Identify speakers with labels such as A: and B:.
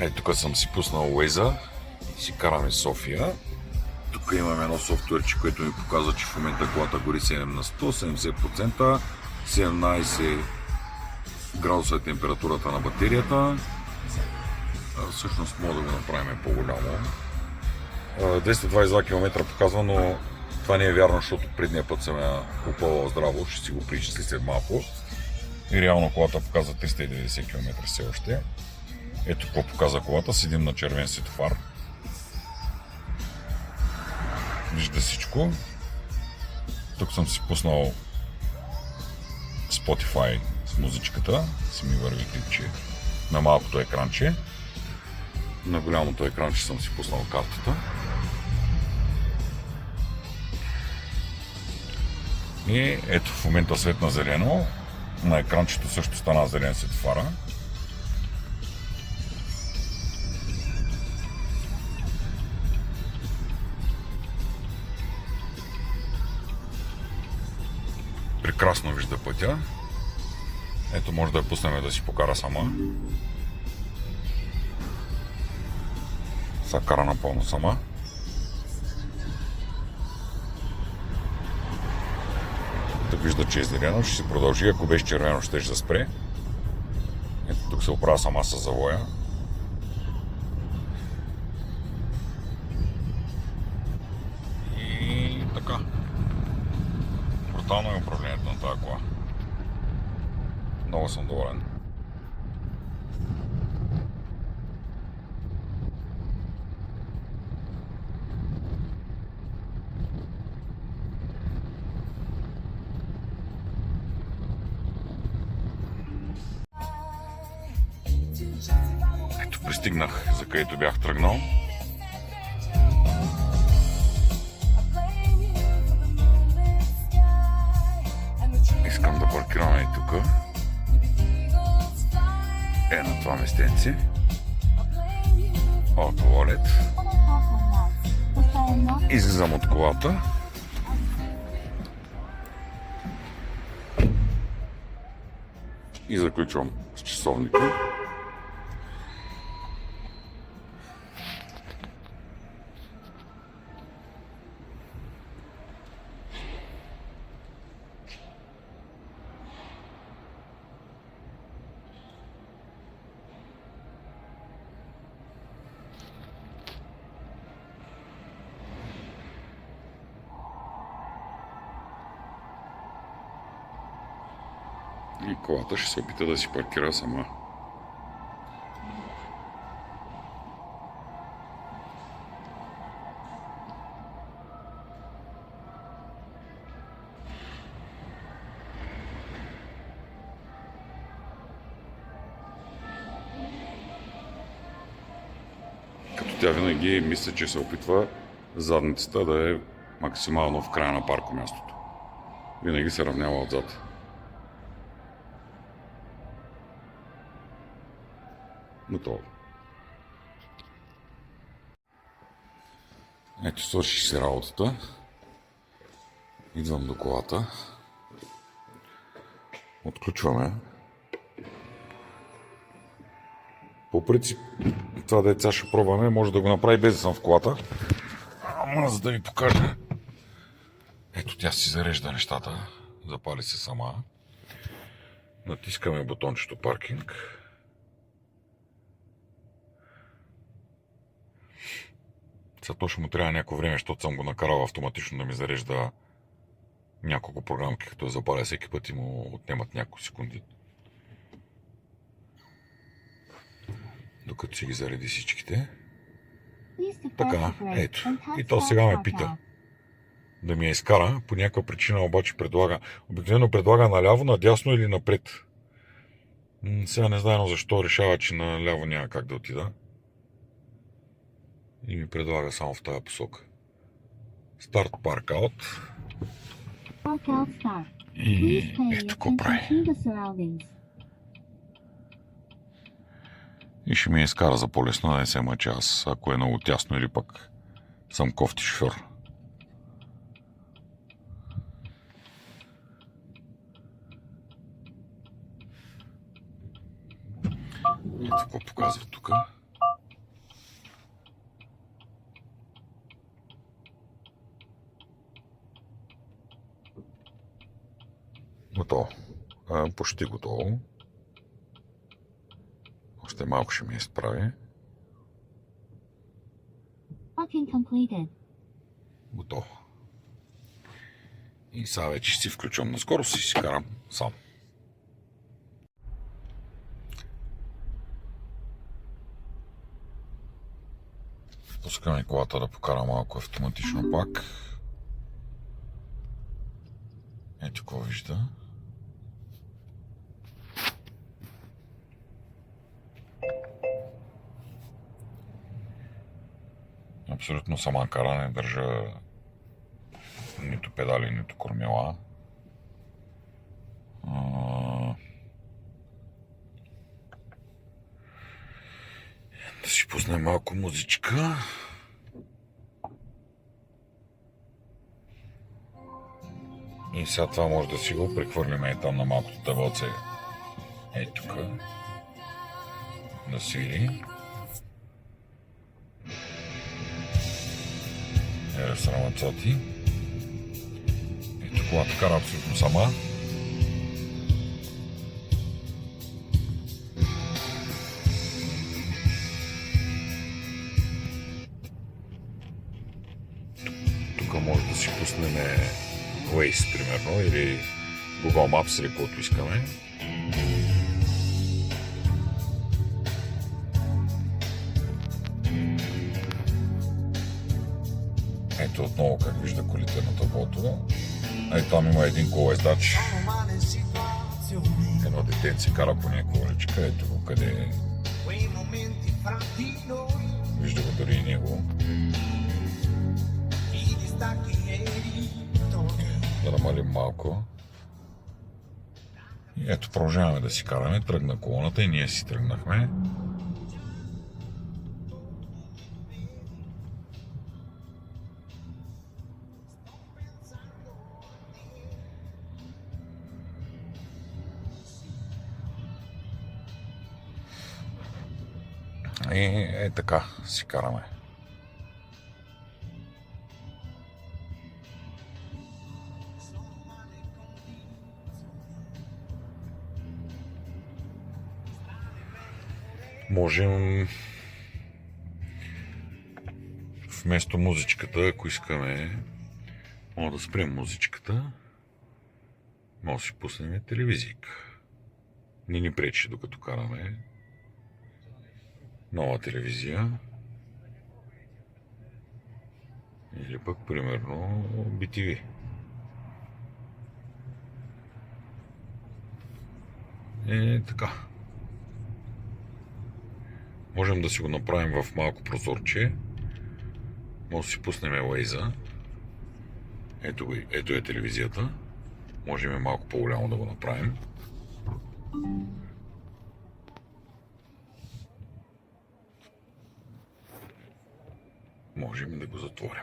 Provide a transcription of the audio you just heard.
A: Тук съм си пуснал Waze и си караме София. Тук имаме едно софтуерче, което ми показва, че в момента колата гори 7 на 100, 70%, 17 градуса е температурата на батерията. Всъщност мога да го направим по-голямо. 222 км показва, но това не е вярно, защото предния път съм я купувал здраво, ще си го причисли след малко. И реално колата показва 390 км все още. Ето какво показва колата, седим на червен светофар. Вижда всичко. Тук съм си пуснал Spotify с музичката, си ми върви клипче на малкото екранче. На голямото екранче съм си пуснал картата. И ето в момента светна зелено. На екранчето също стана зелен светофара. Прекрасно вижда пътя. Ето може да я пуснем да си покара сама. Сега кара напълно сама. Тук вижда, че е зелено, ще си продължи. Ако беше червено, ще да спре. Ето тук се оправя сама с завоя. И така. Брутално е управлението на тази кола. Много съм доволен. Ето пристигнах, за където бях тръгнал. Искам да паркираме и тук. На това местенце. Auto Wallet. Излизам от колата. И заключвам с часовника. И колата ще се опита да си паркира сама. Като тя винаги мисля, че се опитва задницата да е максимално в края на паркомястото. Винаги се равнява отзад. Готово. Ето, свърши си работата. Идвам до колата. Отключваме. По принцип, това деца ще пробваме. Може да го направи без да съм в колата. Ама за да ви покажа. Ето, тя си зарежда нещата. Запали се сама. Натискаме бутончето паркинг. Сега точно му трябва някакво време, защото съм го накарал автоматично да ми зарежда няколко програмки, като я запаля всеки път и му отнемат няколко секунди. Докато си ги зареди всичките. Така, ето. И то сега ме пита да ми я изкара. По някаква причина обаче предлага. Обикновено предлага наляво, надясно или напред. Сега не знам защо решава, че наляво няма как да отида. И ми предлага само в тази посока. Старт парк аут. И ето какво прави. И ще ми изкара за по-лесно да не се мъча аз, ако е много тясно или пък съм кофти шофьор. Ето какво показва тук. Готово. Почти готово. Още малко ще ми изправи.
B: Parking completed.
A: Готово. И сега вече си включвам на скорост и си карам сам. Пускаме колата да покара малко автоматично пак. Ето какво вижда. Абсолютно сама кара, не държа нито педали, нито кормила. Да си пуснем малко музичка. И сега това може да си го прехвърлим и там на малкото табълце. Ей тук. Да свири. Да се намацоти. Ето колата кара абсолютно сама. Тук може да си пуснем Waze, примерно, или Google Maps, или каквото искаме. Ето отново как вижда колите на таблото. Ето там има един колоездач. Едно детенце кара по някаква уличка. Ето го къде е. Вижда го дори и него. Да намалим малко. И ето продължаваме да си караме. Тръгна колоната и ние си тръгнахме. И така си караме. Можем вместо музичката, ако искаме, може да спрем музичката, може да си пуснем телевизийка. Не ни пречи докато караме. Нова телевизия. Или пък, примерно, BTV. Така. Можем да си го направим в малко прозорче. Може да си пуснем Waze-а. Ето е телевизията. Можем и малко по-голямо да го направим. Можем да го затворим.